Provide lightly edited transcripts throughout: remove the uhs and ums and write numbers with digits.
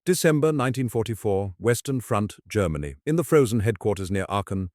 December 1944, Western Front, Germany. In the frozen headquarters near Aachen,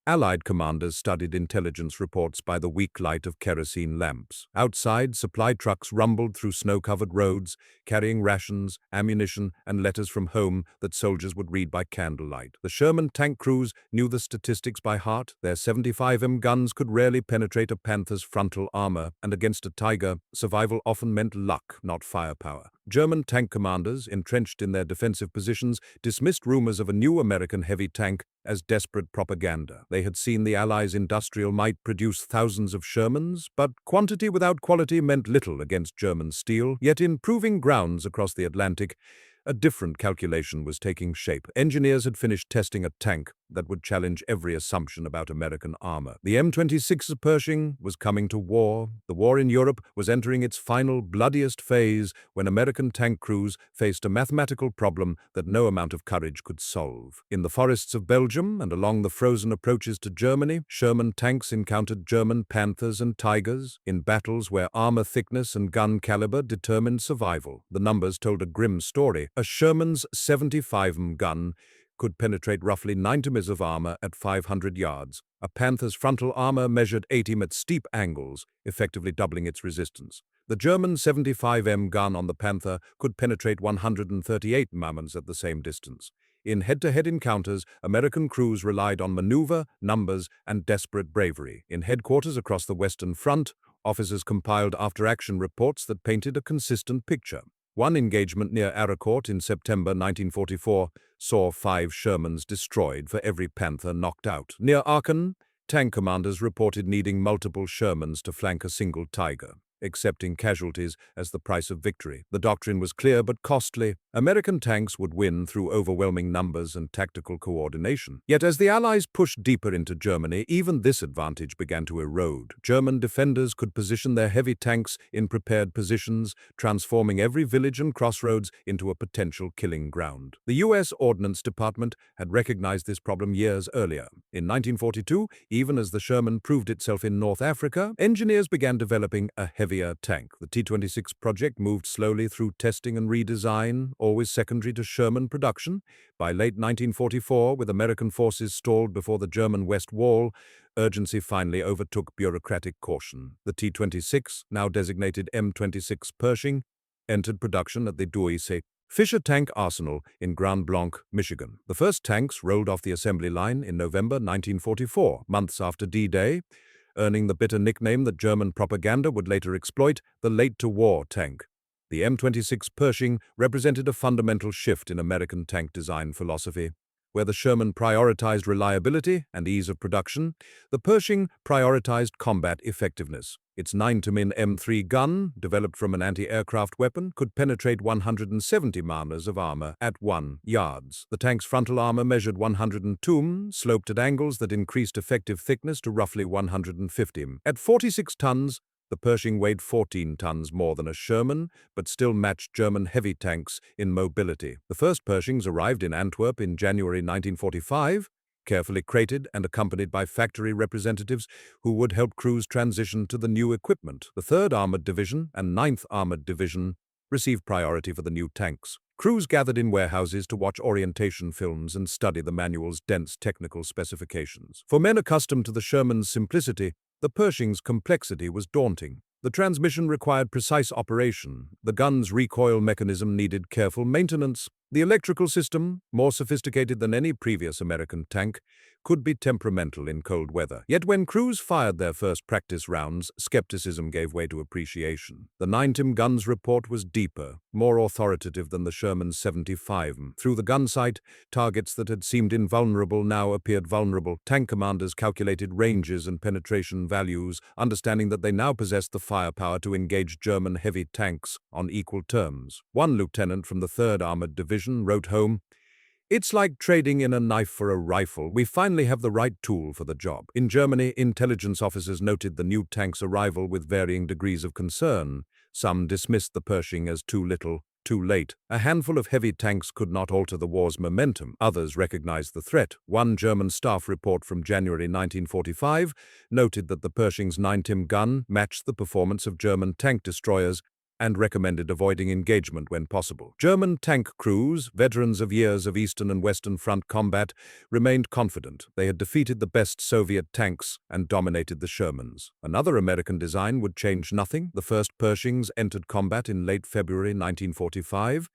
Allied commanders studied intelligence reports by the weak light of kerosene lamps. Outside, supply trucks rumbled through snow-covered roads, carrying rations, ammunition, and letters from home that soldiers would read by candlelight. The Sherman tank crews knew the statistics by heart. Their 75mm guns could rarely penetrate a Panther's frontal armor, and against a Tiger, survival often meant luck, not firepower. German tank commanders, entrenched in their defensive positions, dismissed rumors of a new American heavy tank as desperate propaganda. They had seen the Allies' industrial might produce thousands of Shermans, but quantity without quality meant little against German steel. Yet in proving grounds across the Atlantic, a different calculation was taking shape. Engineers had finished testing a tank that would challenge every assumption about American armor. The M26 Pershing was coming to war. The war in Europe was entering its final, bloodiest phase when American tank crews faced a mathematical problem that no amount of courage could solve. In the forests of Belgium and along the frozen approaches to Germany, Sherman tanks encountered German Panthers and Tigers in battles where armor thickness and gun caliber determined survival. The numbers told a grim story. A Sherman's 75mm gun could penetrate roughly 9mm of armor at 500 yards. A Panther's frontal armor measured 80mm at steep angles, effectively doubling its resistance. The German 75mm gun on the Panther could penetrate 138 mm at the same distance. In head-to-head encounters, American crews relied on maneuver, numbers, and desperate bravery. In headquarters across the Western Front, officers compiled after-action reports that painted a consistent picture. One engagement near Aracourt in September 1944 saw 5 Shermans destroyed for every Panther knocked out. Near Aachen, tank commanders reported needing multiple Shermans to flank a single Tiger, accepting casualties as the price of victory. The doctrine was clear but costly. American tanks would win through overwhelming numbers and tactical coordination. Yet as the Allies pushed deeper into Germany, even this advantage began to erode. German defenders could position their heavy tanks in prepared positions, transforming every village and crossroads into a potential killing ground. The U.S. Ordnance Department had recognized this problem years earlier. In 1942, even as the Sherman proved itself in North Africa, engineers began developing a heavier tank. The T-26 project moved slowly through testing and redesign, always secondary to Sherman production. By late 1944, with American forces stalled before the German West Wall, urgency finally overtook bureaucratic caution. The T-26, now designated M26 Pershing, entered production at the Duisburg Fisher Tank Arsenal in Grand Blanc, Michigan. The first tanks rolled off the assembly line in November 1944, months after D-Day, earning the bitter nickname that German propaganda would later exploit, the late-to-war tank. The M26 Pershing represented a fundamental shift in American tank design philosophy. Where the Sherman prioritized reliability and ease of production, the Pershing prioritized combat effectiveness. Its 9mm M3 gun, developed from an anti-aircraft weapon, could penetrate 170 mm of armor at 1 yards. The tank's frontal armor measured 102 mm, sloped at angles that increased effective thickness to roughly 150 mm. At 46 tons, the Pershing weighed 14 tons more than a Sherman, but still matched German heavy tanks in mobility. The first Pershings arrived in Antwerp in January 1945, carefully crated and accompanied by factory representatives who would help crews transition to the new equipment. The 3rd Armored Division and 9th Armored Division received priority for the new tanks. Crews gathered in warehouses to watch orientation films and study the manual's dense technical specifications. For men accustomed to the Sherman's simplicity, the Pershing's complexity was daunting. The transmission required precise operation. The gun's recoil mechanism needed careful maintenance. The electrical system, more sophisticated than any previous American tank, could be temperamental in cold weather. Yet when crews fired their first practice rounds, skepticism gave way to appreciation. The 9mm gun's report was deeper, more authoritative than the Sherman's 75mm. Through the gun sight, targets that had seemed invulnerable now appeared vulnerable. Tank commanders calculated ranges and penetration values, understanding that they now possessed the firepower to engage German heavy tanks on equal terms. One lieutenant from the 3rd Armored Division wrote home, "It's like trading in a knife for a rifle. We finally have the right tool for the job." In Germany, intelligence officers noted the new tank's arrival with varying degrees of concern. Some dismissed the Pershing as too little, too late. A handful of heavy tanks could not alter the war's momentum. Others recognized the threat. One German staff report from January 1945 noted that the Pershing's 9mm gun matched the performance of German tank destroyers and recommended avoiding engagement when possible. German tank crews, veterans of years of Eastern and Western Front combat, remained confident. They had defeated the best Soviet tanks and dominated the Shermans. Another American design would change nothing. The first Pershings entered combat in late February 1945,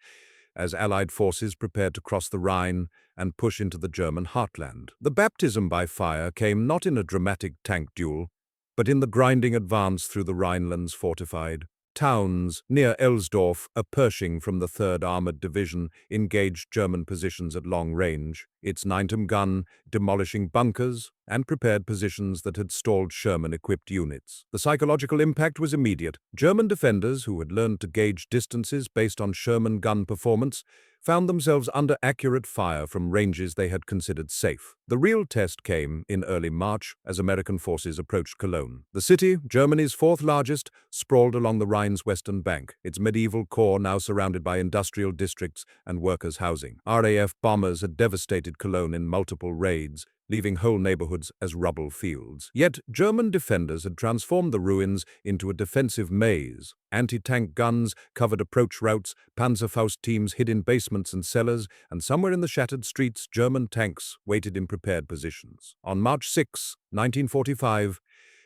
as Allied forces prepared to cross the Rhine and push into the German heartland. The baptism by fire came not in a dramatic tank duel, but in the grinding advance through the Rhineland's fortified towns. Near Elsdorf, a Pershing from the 3rd Armored Division engaged German positions at long range, its ninetymm gun demolishing bunkers and prepared positions that had stalled Sherman-equipped units. The psychological impact was immediate. German defenders, who had learned to gauge distances based on Sherman gun performance, found themselves under accurate fire from ranges they had considered safe. The real test came in early March as American forces approached Cologne. The city, Germany's 4th largest, sprawled along the Rhine's western bank, its medieval core now surrounded by industrial districts and workers' housing. RAF bombers had devastated Cologne in multiple raids, leaving whole neighborhoods as rubble fields. Yet German defenders had transformed the ruins into a defensive maze. Anti-tank guns covered approach routes, Panzerfaust teams hid in basements and cellars, and somewhere in the shattered streets, German tanks waited in prepared positions. On March 6, 1945,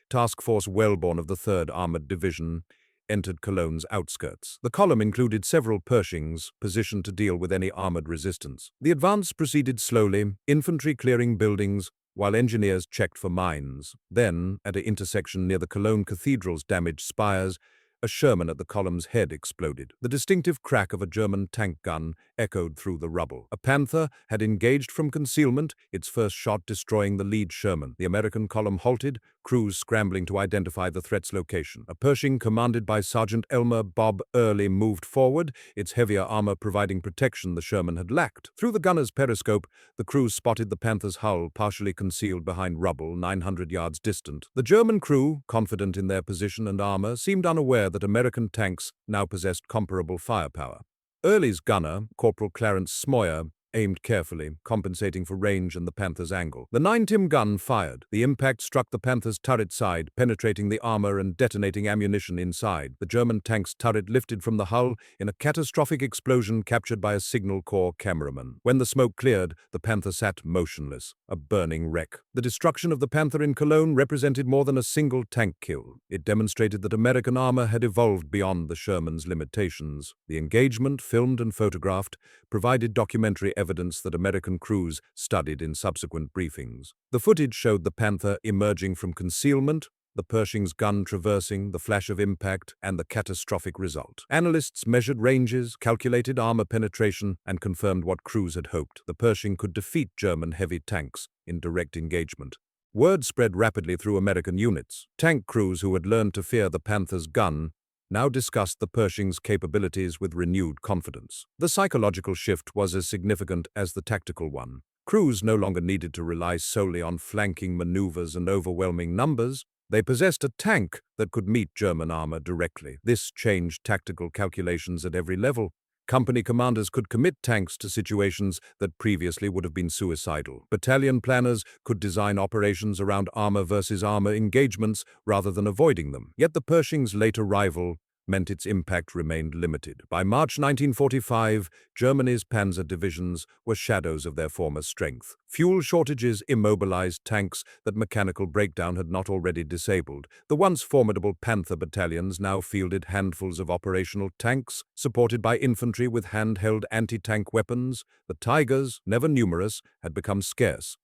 Task Force Wellborn of the 3rd Armored Division entered Cologne's outskirts. The column included several Pershings positioned to deal with any armored resistance. The advance proceeded slowly, infantry clearing buildings, while engineers checked for mines. Then, at an intersection near the Cologne Cathedral's damaged spires, a Sherman at the column's head exploded. The distinctive crack of a German tank gun echoed through the rubble. A Panther had engaged from concealment, its first shot destroying the lead Sherman. The American column halted, crews scrambling to identify the threat's location. A Pershing commanded by Sergeant Elmer Bob Early moved forward, its heavier armor providing protection the Sherman had lacked. Through the gunner's periscope, the crew spotted the Panther's hull partially concealed behind rubble 900 yards distant. The German crew, confident in their position and armor, seemed unaware that American tanks now possessed comparable firepower. Early's gunner, Corporal Clarence Smoyer, aimed carefully, compensating for range and the Panther's angle. The ninetymm gun fired. The impact struck the Panther's turret side, penetrating the armor and detonating ammunition inside. The German tank's turret lifted from the hull in a catastrophic explosion captured by a Signal Corps cameraman. When the smoke cleared, the Panther sat motionless, a burning wreck. The destruction of the Panther in Cologne represented more than a single tank kill. It demonstrated that American armor had evolved beyond the Sherman's limitations. The engagement, filmed and photographed, provided documentary evidence that American crews studied in subsequent briefings. The footage showed the Panther emerging from concealment, the Pershing's gun traversing, the flash of impact, and the catastrophic result. Analysts measured ranges, calculated armor penetration, and confirmed what crews had hoped. The Pershing could defeat German heavy tanks in direct engagement. Word spread rapidly through American units. Tank crews who had learned to fear the Panther's gun now discussed the Pershing's capabilities with renewed confidence. The psychological shift was as significant as the tactical one. Crews no longer needed to rely solely on flanking maneuvers and overwhelming numbers. They possessed a tank that could meet German armor directly. This changed tactical calculations at every level. Company commanders could commit tanks to situations that previously would have been suicidal. Battalion planners could design operations around armor versus armor engagements rather than avoiding them. Yet the Pershing's late arrival meant its impact remained limited. By March 1945, Germany's panzer divisions were shadows of their former strength. Fuel shortages immobilized tanks that mechanical breakdown had not already disabled. The once formidable Panther battalions now fielded handfuls of operational tanks, supported by infantry with handheld anti-tank weapons. The Tigers, never numerous, had become scarce.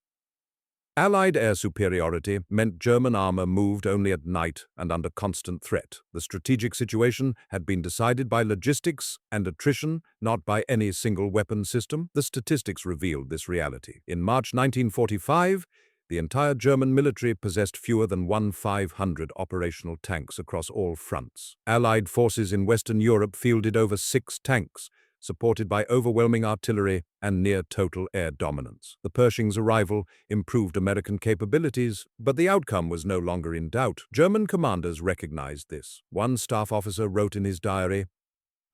Allied air superiority meant German armor moved only at night and under constant threat. The strategic situation had been decided by logistics and attrition, not by any single weapon system. The statistics revealed this reality. In March 1945, the entire German military possessed fewer than 1,500 operational tanks across all fronts. Allied forces in Western Europe fielded over 6 tanks, supported by overwhelming artillery and near-total air dominance. The Pershing's arrival improved American capabilities, but the outcome was no longer in doubt. German commanders recognized this. One staff officer wrote in his diary,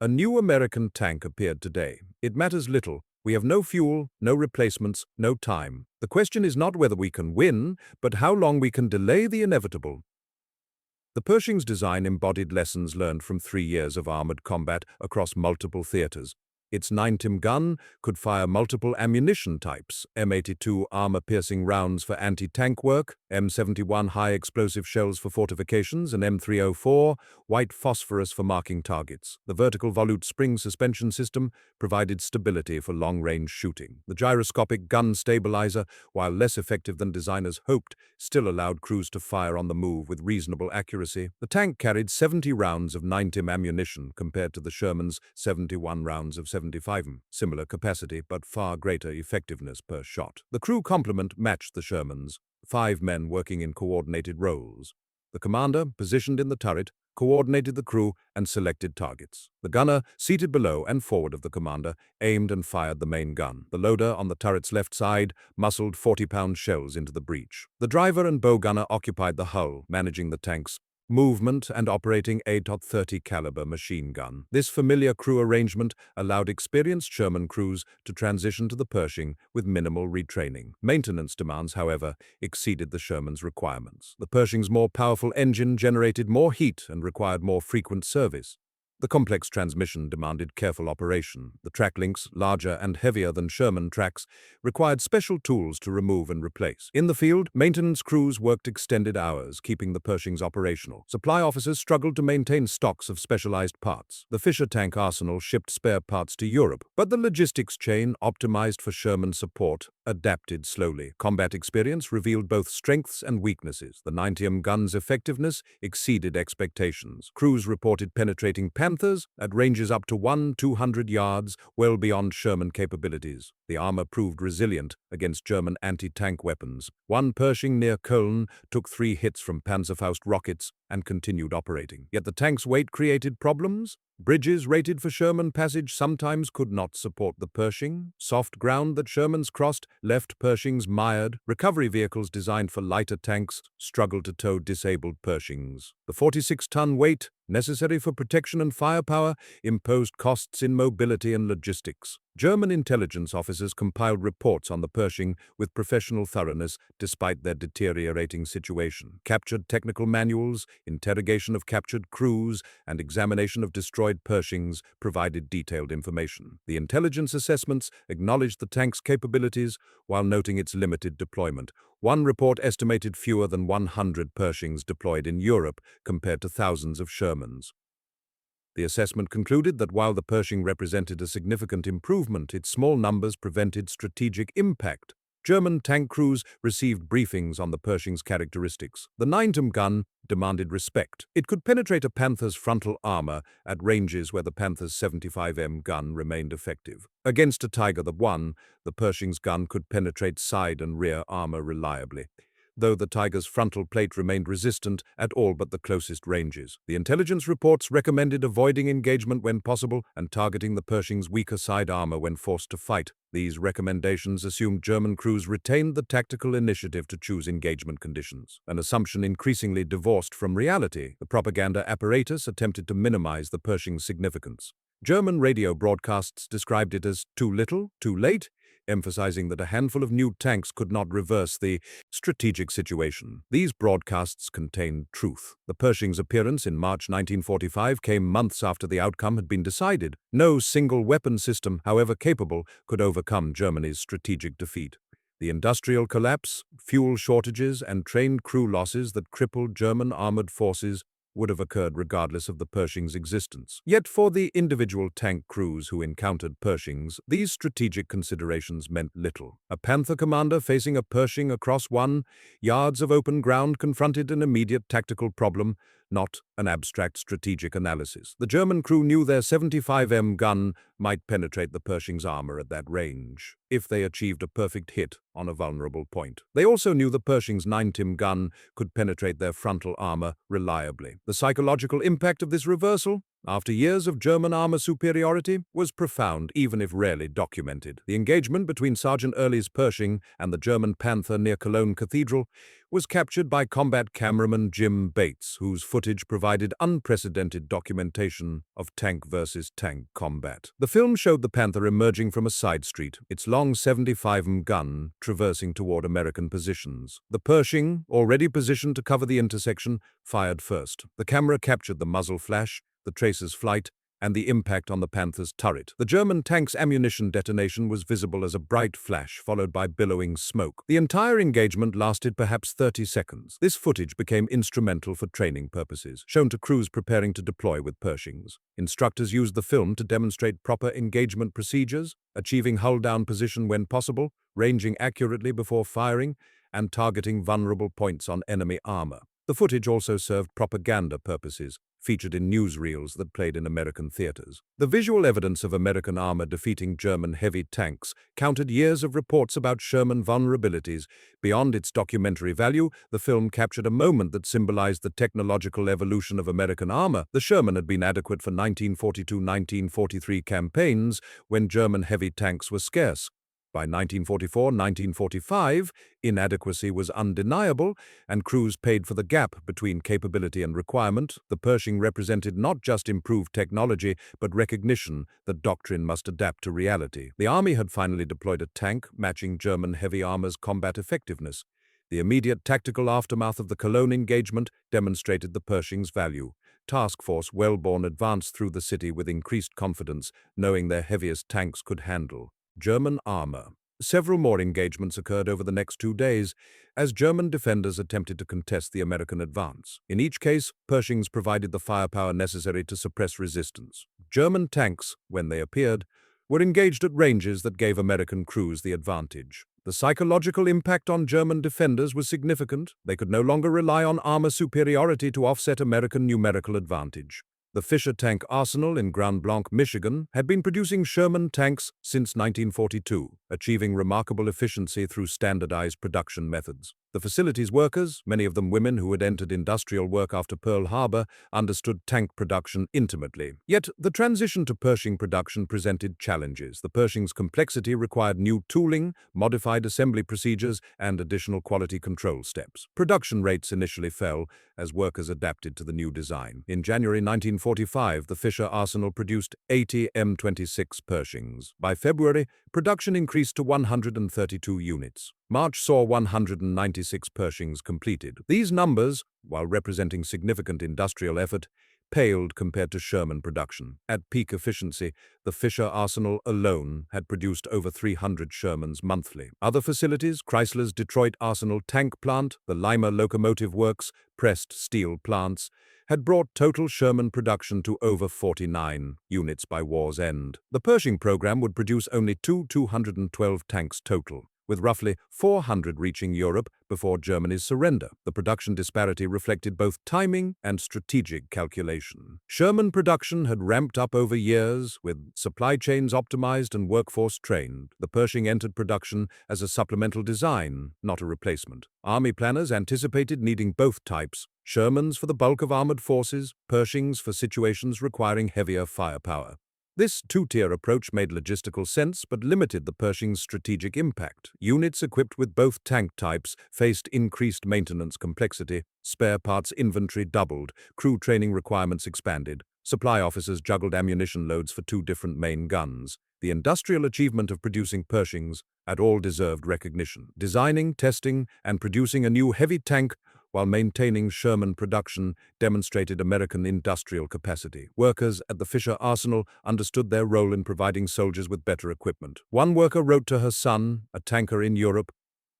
"A new American tank appeared today. It matters little. We have no fuel, no replacements, no time. The question is not whether we can win, but how long we can delay the inevitable." The Pershing's design embodied lessons learned from 3 years of armored combat across multiple theaters. Its 9mm gun could fire multiple ammunition types: M82 armor-piercing rounds for anti-tank work, M71 high-explosive shells for fortifications, and M304 white phosphorus for marking targets. The vertical volute spring suspension system provided stability for long-range shooting. The gyroscopic gun stabilizer, while less effective than designers hoped, still allowed crews to fire on the move with reasonable accuracy. The tank carried 70 rounds of 9mm ammunition compared to the Sherman's 71 rounds of 75mm, similar capacity but far greater effectiveness per shot. The crew complement matched the Sherman's, 5 men working in coordinated roles. The commander, positioned in the turret, coordinated the crew and selected targets. The gunner, seated below and forward of the commander, aimed and fired the main gun. The loader, on the turret's left side, muscled 40-pound shells into the breech. The driver and bow gunner occupied the hull, managing the tank's movement and operating a .30 caliber machine gun. This familiar crew arrangement allowed experienced Sherman crews to transition to the Pershing with minimal retraining. Maintenance demands, however, exceeded the Sherman's requirements. The Pershing's more powerful engine generated more heat and required more frequent service. The complex transmission demanded careful operation. The track links, larger and heavier than Sherman tracks, required special tools to remove and replace. In the field, maintenance crews worked extended hours, keeping the Pershings operational. Supply officers struggled to maintain stocks of specialized parts. The Fisher tank arsenal shipped spare parts to Europe, but the logistics chain, optimized for Sherman support, adapted slowly. Combat experience revealed both strengths and weaknesses. The 90mm gun's effectiveness exceeded expectations. Crews reported penetrating Panthers at ranges up to 200 yards, well beyond Sherman capabilities. The armor proved resilient against German anti-tank weapons. One Pershing near Cologne took 3 hits from Panzerfaust rockets and continued operating. Yet the tank's weight created problems. Bridges rated for Sherman passage sometimes could not support the Pershing. Soft ground that Shermans crossed left Pershings mired. Recovery vehicles designed for lighter tanks struggled to tow disabled Pershings. The 46-ton weight, necessary for protection and firepower, imposed costs in mobility and logistics. German intelligence officers compiled reports on the Pershing with professional thoroughness despite their deteriorating situation. Captured technical manuals, interrogation of captured crews, and examination of destroyed Pershings provided detailed information. The intelligence assessments acknowledged the tank's capabilities while noting its limited deployment. One report estimated fewer than 100 Pershings deployed in Europe compared to thousands of Shermans. The assessment concluded that while the Pershing represented a significant improvement, its small numbers prevented strategic impact. German tank crews received briefings on the Pershing's characteristics. The 9mm gun demanded respect. It could penetrate a Panther's frontal armor at ranges where the Panther's 75mm gun remained effective. Against a Tiger I, the Pershing's gun could penetrate side and rear armor reliably, though the Tiger's frontal plate remained resistant at all but the closest ranges. The intelligence reports recommended avoiding engagement when possible and targeting the Pershing's weaker side armor when forced to fight. These recommendations assumed German crews retained the tactical initiative to choose engagement conditions, an assumption increasingly divorced from reality. The propaganda apparatus attempted to minimize the Pershing's significance. German radio broadcasts described it as too little, too late, emphasizing that a handful of new tanks could not reverse the strategic situation. These broadcasts contained truth. The Pershing's appearance in March 1945 came months after the outcome had been decided. No single weapon system, however capable, could overcome Germany's strategic defeat. The industrial collapse, fuel shortages, and trained crew losses that crippled German armored forces would have occurred regardless of the Pershing's existence. Yet for the individual tank crews who encountered Pershings, these strategic considerations meant little. A Panther commander facing a Pershing across 1 yards of open ground confronted an immediate tactical problem, not an abstract strategic analysis. The German crew knew their 75mm gun might penetrate the Pershing's armor at that range, if they achieved a perfect hit on a vulnerable point. They also knew the Pershing's 9mm gun could penetrate their frontal armor reliably. The psychological impact of this reversal? after years of German armor superiority, was profound, even if rarely documented. The engagement between Sergeant Early's Pershing and the German Panther near Cologne Cathedral was captured by combat cameraman Jim Bates, whose footage provided unprecedented documentation of tank versus tank combat. The film showed the Panther emerging from a side street, its long 75mm gun traversing toward American positions. The Pershing, already positioned to cover the intersection, fired first. The camera captured the muzzle flash, the tracer's flight, and the impact on the Panther's turret. The German tank's ammunition detonation was visible as a bright flash, followed by billowing smoke. The entire engagement lasted perhaps 30 seconds. This footage became instrumental for training purposes, shown to crews preparing to deploy with Pershings. Instructors used the film to demonstrate proper engagement procedures, achieving hull-down position when possible, ranging accurately before firing, and targeting vulnerable points on enemy armor. The footage also served propaganda purposes, featured in newsreels that played in American theaters. The visual evidence of American armor defeating German heavy tanks countered years of reports about Sherman vulnerabilities. Beyond its documentary value, the film captured a moment that symbolized the technological evolution of American armor. The Sherman had been adequate for 1942-1943 campaigns, when German heavy tanks were scarce. By 1944-1945, inadequacy was undeniable, and crews paid for the gap between capability and requirement. The Pershing represented not just improved technology, but recognition that doctrine must adapt to reality. The Army had finally deployed a tank matching German heavy armor's combat effectiveness. The immediate tactical aftermath of the Cologne engagement demonstrated the Pershing's value. Task Force Wellborn advanced through the city with increased confidence, knowing their heaviest tanks could handle German armor. Several more engagements occurred over the next 2 days as German defenders attempted to contest the American advance. In each case, Pershings provided the firepower necessary to suppress resistance. German tanks, when they appeared, were engaged at ranges that gave American crews the advantage. The psychological impact on German defenders was significant. They could no longer rely on armor superiority to offset American numerical advantage. The Fisher Tank Arsenal in Grand Blanc, Michigan, had been producing Sherman tanks since 1942, achieving remarkable efficiency through standardized production methods. The facility's workers, many of them women who had entered industrial work after Pearl Harbor, understood tank production intimately. Yet, the transition to Pershing production presented challenges. The Pershing's complexity required new tooling, modified assembly procedures, and additional quality control steps. Production rates initially fell as workers adapted to the new design. In January 1945, the Fisher Arsenal produced 80 M26 Pershings. By February, production increased to 132 units. March saw 196 Pershings completed. These numbers, while representing significant industrial effort, paled compared to Sherman production. At peak efficiency, the Fisher Arsenal alone had produced over 300 Shermans monthly. Other facilities, Chrysler's Detroit Arsenal Tank Plant, the Lima Locomotive Works, pressed steel plants, had brought total Sherman production to over 49 units by war's end. The Pershing program would produce only 212 tanks total, with roughly 400 reaching Europe before Germany's surrender. The production disparity reflected both timing and strategic calculation. Sherman production had ramped up over years, with supply chains optimized and workforce trained. The Pershing entered production as a supplemental design, not a replacement. Army planners anticipated needing both types: Shermans for the bulk of armored forces, Pershings for situations requiring heavier firepower. This two-tier approach made logistical sense but limited the Pershing's strategic impact. Units equipped with both tank types faced increased maintenance complexity, spare parts inventory doubled, crew training requirements expanded, supply officers juggled ammunition loads for 2 different main guns. The industrial achievement of producing Pershings had all deserved recognition. Designing, testing, and producing a new heavy tank while maintaining Sherman production demonstrated American industrial capacity. Workers at the Fisher Arsenal understood their role in providing soldiers with better equipment. One worker wrote to her son, a tanker in Europe,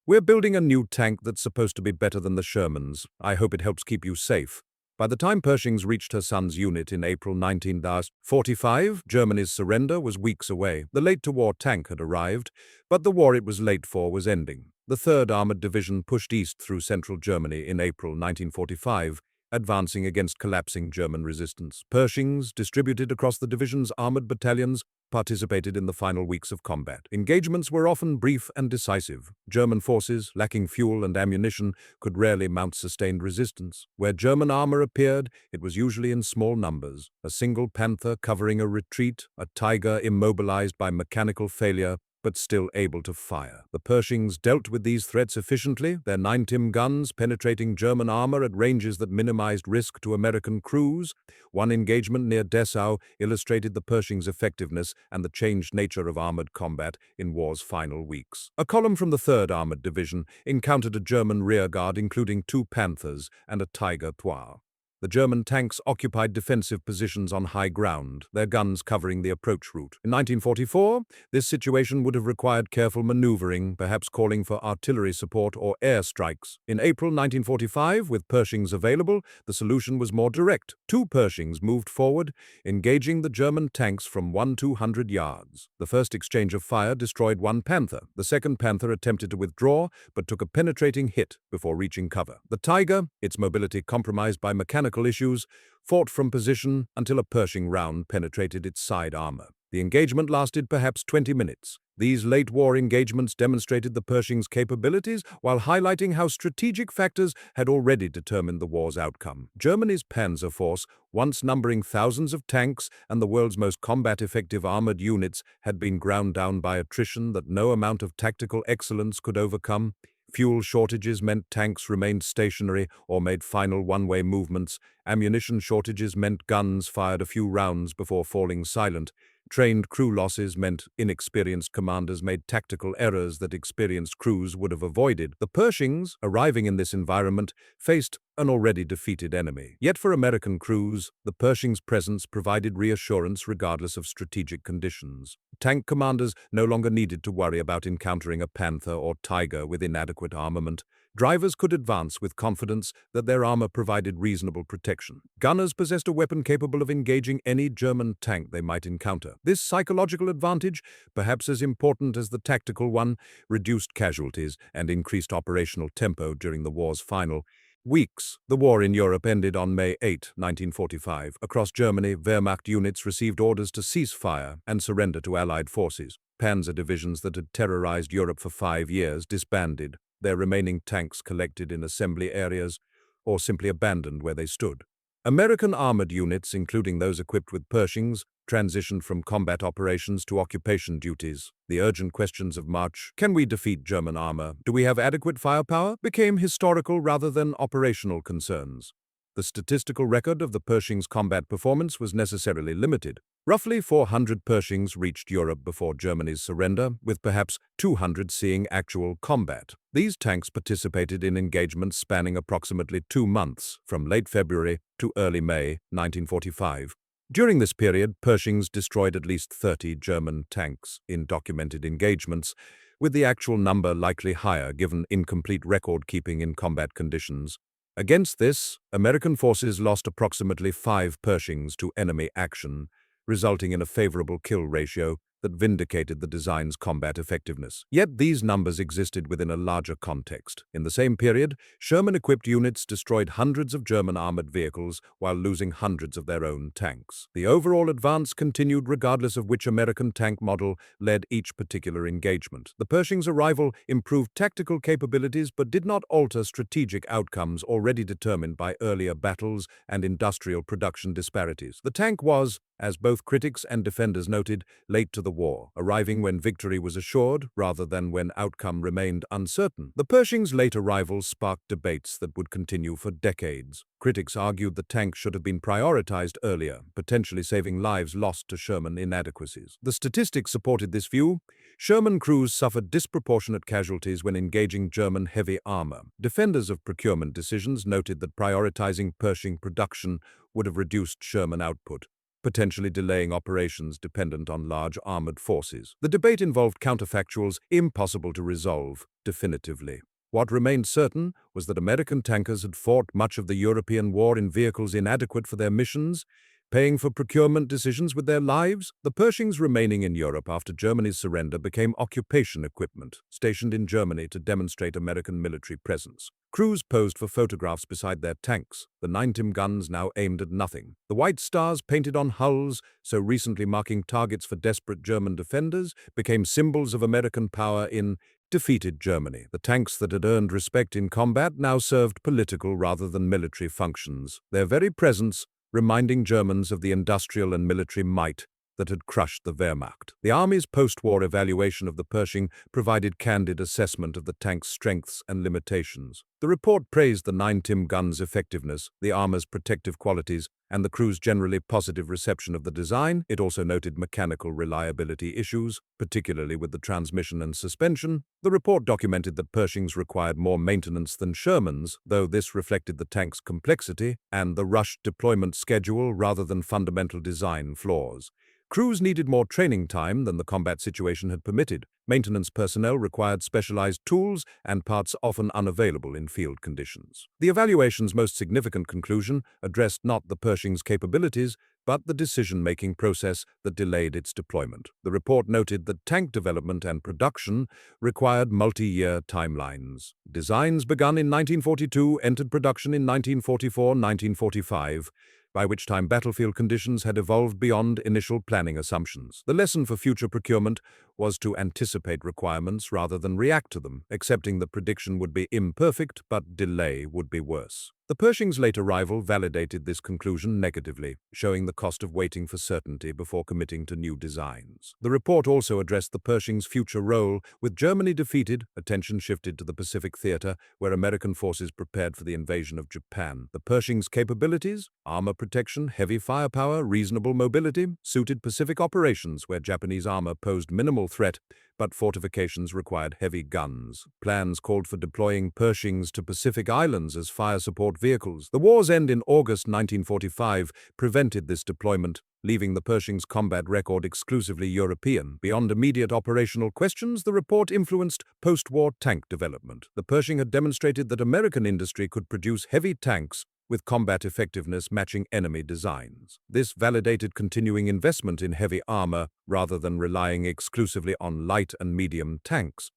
"We're building a new tank that's supposed to be better than the Shermans. I hope it helps keep you safe." By the time Pershings reached her son's unit in April 1945, Germany's surrender was weeks away. The late-to-war tank had arrived, but the war it was late for was ending. The 3rd Armored Division pushed east through central Germany in April 1945, advancing against collapsing German resistance. Pershings, distributed across the division's armored battalions, participated in the final weeks of combat. Engagements were often brief and decisive. German forces, lacking fuel and ammunition, could rarely mount sustained resistance. Where German armor appeared, it was usually in small numbers. A single Panther covering a retreat, a Tiger immobilized by mechanical failure, but still able to fire. The Pershings dealt with these threats efficiently, their 9mm guns penetrating German armor at ranges that minimized risk to American crews. One engagement near Dessau illustrated the Pershings' effectiveness and the changed nature of armored combat in war's final weeks. A column from the 3rd Armored Division encountered a German rearguard including 2 Panthers and a Tiger III. The German tanks occupied defensive positions on high ground, their guns covering the approach route. In 1944, this situation would have required careful maneuvering, perhaps calling for artillery support or air strikes. In April 1945, with Pershings available, the solution was more direct. 2 Pershings moved forward, engaging the German tanks from 1-200 yards. The first exchange of fire destroyed 1 Panther. The second Panther attempted to withdraw, but took a penetrating hit before reaching cover. The Tiger, its mobility compromised by mechanical issues, fought from position until a Pershing round penetrated its side armor. The engagement lasted perhaps 20 minutes. These late-war engagements demonstrated the Pershing's capabilities while highlighting how strategic factors had already determined the war's outcome. Germany's Panzer Force, once numbering thousands of tanks and the world's most combat-effective armored units, had been ground down by attrition that no amount of tactical excellence could overcome. Fuel shortages meant tanks remained stationary or made final one-way movements. Ammunition shortages meant guns fired a few rounds before falling silent. Trained crew losses meant inexperienced commanders made tactical errors that experienced crews would have avoided. The Pershings, arriving in this environment, faced an already defeated enemy. Yet for American crews, the Pershing's presence provided reassurance regardless of strategic conditions. Tank commanders no longer needed to worry about encountering a Panther or Tiger with inadequate armament. Drivers could advance with confidence that their armor provided reasonable protection. Gunners possessed a weapon capable of engaging any German tank they might encounter. This psychological advantage, perhaps as important as the tactical one, reduced casualties and increased operational tempo during the war's final weeks. The war in Europe ended on May 8, 1945. Across Germany, Wehrmacht units received orders to cease fire and surrender to Allied forces. Panzer divisions that had terrorized Europe for 5 years disbanded, their remaining tanks collected in assembly areas or simply abandoned where they stood. American armored units, including those equipped with Pershings, transitioned from combat operations to occupation duties. The urgent questions of March, can we defeat German armor? Do we have adequate firepower? Became historical rather than operational concerns. The statistical record of the Pershing's combat performance was necessarily limited. Roughly 400 Pershings reached Europe before Germany's surrender, with perhaps 200 seeing actual combat. These tanks participated in engagements spanning approximately 2 months, from late February to early May 1945. During this period, Pershings destroyed at least 30 German tanks in documented engagements, with the actual number likely higher given incomplete record-keeping in combat conditions. Against this, American forces lost approximately 5 Pershings to enemy action, resulting in a favorable kill ratio that vindicated the design's combat effectiveness. Yet these numbers existed within a larger context. In the same period, Sherman-equipped units destroyed hundreds of German armored vehicles while losing hundreds of their own tanks. The overall advance continued regardless of which American tank model led each particular engagement. The Pershing's arrival improved tactical capabilities but did not alter strategic outcomes already determined by earlier battles and industrial production disparities. The tank was, as both critics and defenders noted, late to the war, arriving when victory was assured rather than when outcome remained uncertain. The Pershing's late arrival sparked debates that would continue for decades. Critics argued the tank should have been prioritized earlier, potentially saving lives lost to Sherman inadequacies. The statistics supported this view. Sherman crews suffered disproportionate casualties when engaging German heavy armor. Defenders of procurement decisions noted that prioritizing Pershing production would have reduced Sherman output, potentially delaying operations dependent on large armored forces. The debate involved counterfactuals impossible to resolve definitively. What remained certain was that American tankers had fought much of the European war in vehicles inadequate for their missions, paying for procurement decisions with their lives. The Pershings remaining in Europe after Germany's surrender became occupation equipment, stationed in Germany to demonstrate American military presence. Crews posed for photographs beside their tanks, the 9mm guns now aimed at nothing. The white stars painted on hulls, so recently marking targets for desperate German defenders, became symbols of American power in defeated Germany. The tanks that had earned respect in combat now served political rather than military functions, their very presence reminding Germans of the industrial and military might that had crushed the Wehrmacht. The Army's post-war evaluation of the Pershing provided candid assessment of the tank's strengths and limitations. The report praised the 9mm gun's effectiveness, the armor's protective qualities, and the crew's generally positive reception of the design. It also noted mechanical reliability issues, particularly with the transmission and suspension. The report documented that Pershings required more maintenance than Shermans, though this reflected the tank's complexity and the rushed deployment schedule rather than fundamental design flaws. Crews needed more training time than the combat situation had permitted. Maintenance personnel required specialized tools and parts often unavailable in field conditions. The evaluation's most significant conclusion addressed not the Pershing's capabilities, but the decision-making process that delayed its deployment. The report noted that tank development and production required multi-year timelines. Designs begun in 1942 entered production in 1944-1945, by which time battlefield conditions had evolved beyond initial planning assumptions. The lesson for future procurement was to anticipate requirements rather than react to them, accepting that prediction would be imperfect but delay would be worse. The Pershing's late arrival validated this conclusion negatively, showing the cost of waiting for certainty before committing to new designs. The report also addressed the Pershing's future role. With Germany defeated, attention shifted to the Pacific theater, where American forces prepared for the invasion of Japan. The Pershing's capabilities, armor protection, heavy firepower, reasonable mobility, suited Pacific operations where Japanese armor posed minimal threat, but fortifications required heavy guns. Plans called for deploying Pershings to Pacific Islands as fire support vehicles. The war's end in August 1945 prevented this deployment, leaving the Pershing's combat record exclusively European. Beyond immediate operational questions, the report influenced post-war tank development. The Pershing had demonstrated that American industry could produce heavy tanks with combat effectiveness matching enemy designs. This validated continuing investment in heavy armor rather than relying exclusively on light and medium tanks.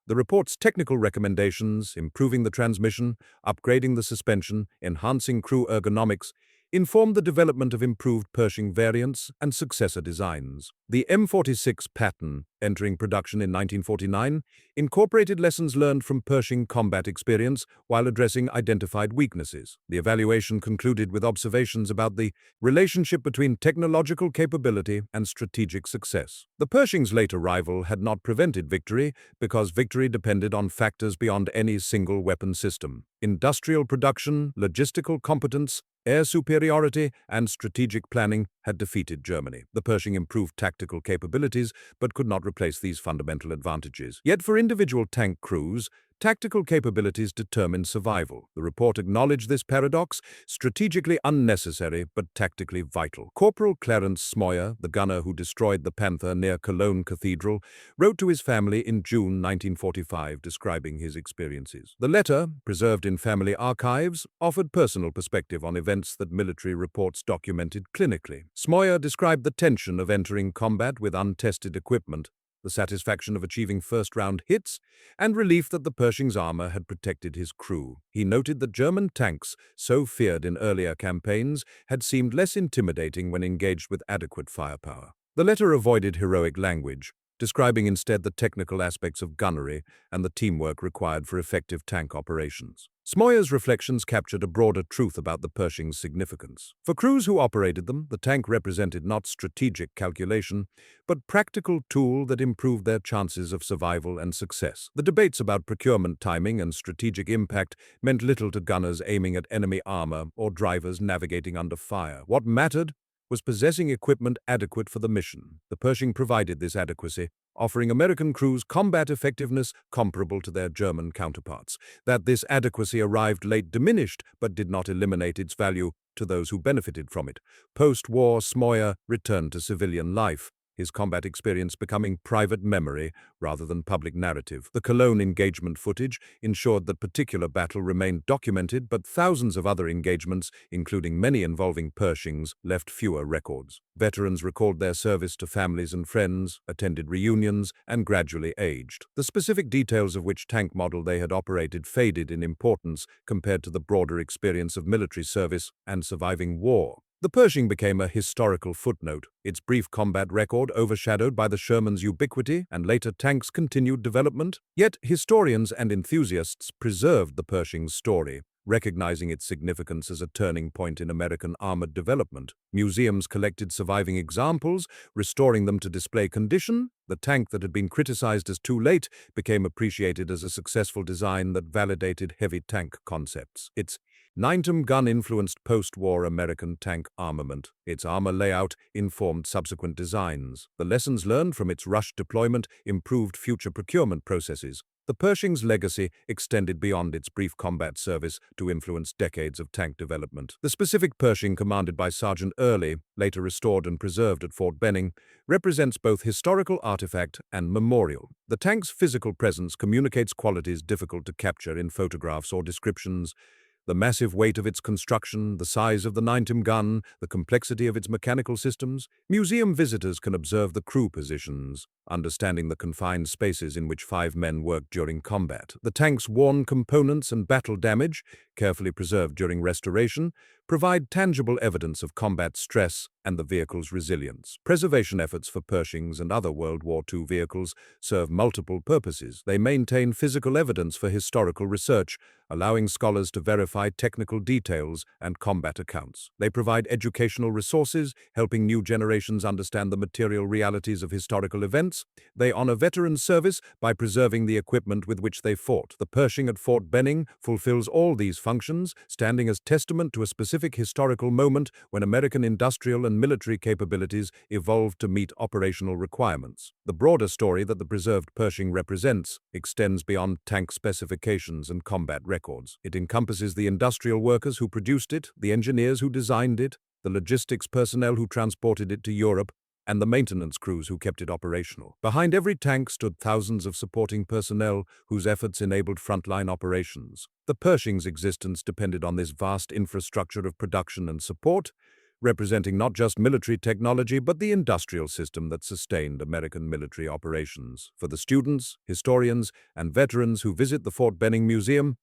The report's technical recommendations, improving the transmission, upgrading the suspension, enhancing crew ergonomics, informed the development of improved Pershing variants and successor designs. The M26 pattern, entering production in 1949, incorporated lessons learned from Pershing combat experience while addressing identified weaknesses. The evaluation concluded with observations about the relationship between technological capability and strategic success. The Pershing's late arrival had not prevented victory because victory depended on factors beyond any single weapon system. Industrial production, logistical competence, air superiority, and strategic planning had defeated Germany. The Pershing improved tactical capabilities, but could not replace these fundamental advantages. Yet for individual tank crews, tactical capabilities determine survival. The report acknowledged this paradox, strategically unnecessary but tactically vital. Corporal Clarence Smoyer, the gunner who destroyed the Panther near Cologne Cathedral, wrote to his family in June 1945 describing his experiences. The letter, preserved in family archives, offered personal perspective on events that military reports documented clinically. Smoyer described the tension of entering combat with untested equipment, the satisfaction of achieving first-round hits, and relief that the Pershing's armor had protected his crew. He noted that German tanks, so feared in earlier campaigns, had seemed less intimidating when engaged with adequate firepower. The letter avoided heroic language, describing instead the technical aspects of gunnery and the teamwork required for effective tank operations. Smoyer's reflections captured a broader truth about the Pershing's significance. For crews who operated them, the tank represented not strategic calculation, but practical tool that improved their chances of survival and success. The debates about procurement timing and strategic impact meant little to gunners aiming at enemy armor or drivers navigating under fire. What mattered was possessing equipment adequate for the mission. The Pershing provided this adequacy, offering American crews combat effectiveness comparable to their German counterparts. That this adequacy arrived late diminished, but did not eliminate its value to those who benefited from it. Post-war, Smoyer returned to civilian life, his combat experience becoming private memory rather than public narrative. The Cologne engagement footage ensured that particular battle remained documented, but thousands of other engagements, including many involving Pershings, left fewer records. Veterans recalled their service to families and friends, attended reunions, and gradually aged. The specific details of which tank model they had operated faded in importance compared to the broader experience of military service and surviving war. The Pershing became a historical footnote, its brief combat record overshadowed by the Sherman's ubiquity and later tank's continued development. Yet historians and enthusiasts preserved the Pershing's story, recognizing its significance as a turning point in American armored development. Museums collected surviving examples, restoring them to display condition. The tank that had been criticized as too late became appreciated as a successful design that validated heavy tank concepts. Its ninetymm gun influenced post-war American tank armament. Its armor layout informed subsequent designs. The lessons learned from its rushed deployment improved future procurement processes. The Pershing's legacy extended beyond its brief combat service to influence decades of tank development. The specific Pershing commanded by Sergeant Early, later restored and preserved at Fort Benning, represents both historical artifact and memorial. The tank's physical presence communicates qualities difficult to capture in photographs or descriptions. The massive weight of its construction, the size of the ninetymm gun, the complexity of its mechanical systems. Museum visitors can observe the crew positions, understanding the confined spaces in which 5 men worked during combat. The tank's worn components and battle damage, carefully preserved during restoration, provide tangible evidence of combat stress and the vehicle's resilience. Preservation efforts for Pershings and other World War II vehicles serve multiple purposes. They maintain physical evidence for historical research, allowing scholars to verify technical details and combat accounts. They provide educational resources, helping new generations understand the material realities of historical events. They honor veteran service by preserving the equipment with which they fought. The Pershing at Fort Benning fulfills all these functions, standing as testament to a specific historical moment when American industrial and military capabilities evolved to meet operational requirements. The broader story that the preserved Pershing represents extends beyond tank specifications and combat records. It encompasses the industrial workers who produced it, the engineers who designed it, the logistics personnel who transported it to Europe, and the maintenance crews who kept it operational. Behind every tank stood thousands of supporting personnel whose efforts enabled frontline operations. The Pershing's existence depended on this vast infrastructure of production and support, representing not just military technology but the industrial system that sustained American military operations. For the students, historians, and veterans who visit the Fort Benning Museum,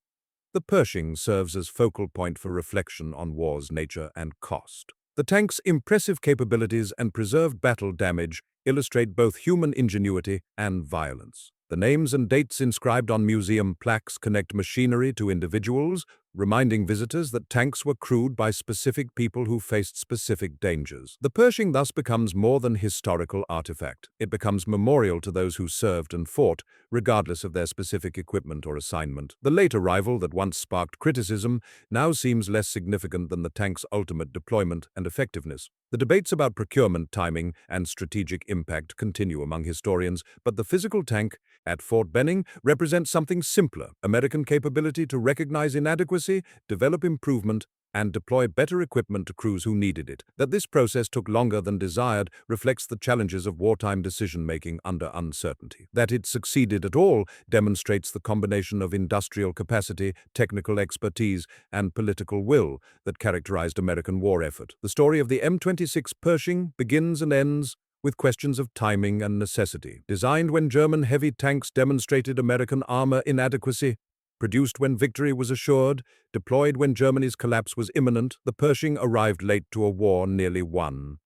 the Pershing serves as focal point for reflection on war's nature and cost. The tank's impressive capabilities and preserved battle damage illustrate both human ingenuity and violence. The names and dates inscribed on museum plaques connect machinery to individuals, reminding visitors that tanks were crewed by specific people who faced specific dangers. The Pershing thus becomes more than historical artifact. It becomes memorial to those who served and fought, regardless of their specific equipment or assignment. The late arrival that once sparked criticism now seems less significant than the tank's ultimate deployment and effectiveness. The debates about procurement, timing, and strategic impact continue among historians, but the physical tank at Fort Benning represents something simpler: American capability to recognize inadequacy, develop improvement, and deploy better equipment to crews who needed it. That this process took longer than desired reflects the challenges of wartime decision-making under uncertainty. That it succeeded at all demonstrates the combination of industrial capacity, technical expertise, and political will that characterized American war effort. The story of the M26 Pershing begins and ends with questions of timing and necessity. Designed when German heavy tanks demonstrated American armor inadequacy, produced when victory was assured, deployed when Germany's collapse was imminent, the Pershing arrived late to a war nearly won.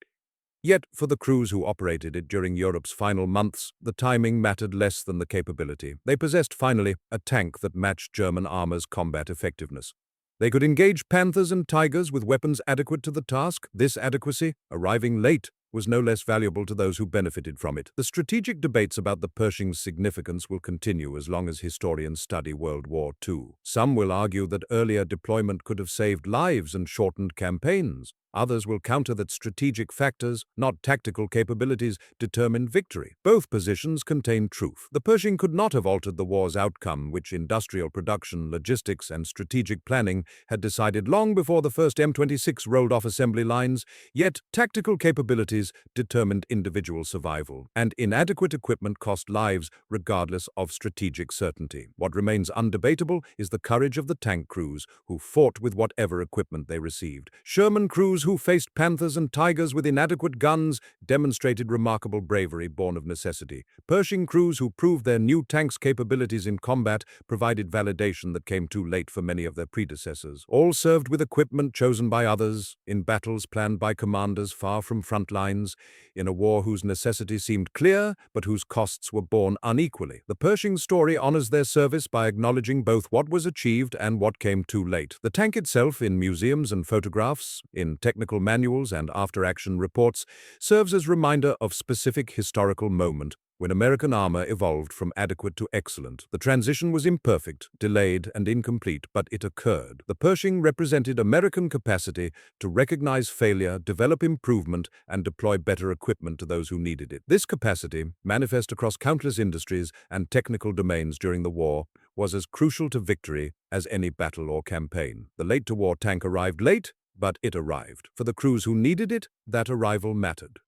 Yet, for the crews who operated it during Europe's final months, the timing mattered less than the capability. They possessed, finally, a tank that matched German armor's combat effectiveness. They could engage Panthers and Tigers with weapons adequate to the task. This adequacy, arriving late, was no less valuable to those who benefited from it. The strategic debates about the Pershing's significance will continue as long as historians study World War II. Some will argue that earlier deployment could have saved lives and shortened campaigns. Others will counter that strategic factors, not tactical capabilities, determined victory. Both positions contain truth. The Pershing could not have altered the war's outcome, which industrial production, logistics, and strategic planning had decided long before the first M26 rolled off assembly lines, yet tactical capabilities determined individual survival, and inadequate equipment cost lives regardless of strategic certainty. What remains undebatable is the courage of the tank crews who fought with whatever equipment they received. Sherman crews who faced Panthers and Tigers with inadequate guns demonstrated remarkable bravery born of necessity. Pershing crews who proved their new tanks' capabilities in combat provided validation that came too late for many of their predecessors. All served with equipment chosen by others, in battles planned by commanders far from front lines, in a war whose necessity seemed clear but whose costs were borne unequally. The Pershing story honors their service by acknowledging both what was achieved and what came too late. The tank itself, in museums and photographs, in technical manuals and after-action reports, serves as reminder of specific historical moment when American armor evolved from adequate to excellent. The transition was imperfect, delayed, and incomplete, but it occurred. The Pershing represented American capacity to recognize failure, develop improvement, and deploy better equipment to those who needed it. This capacity, manifest across countless industries and technical domains during the war, was as crucial to victory as any battle or campaign. The late-to-war tank arrived late, but it arrived. For the crews who needed it, that arrival mattered.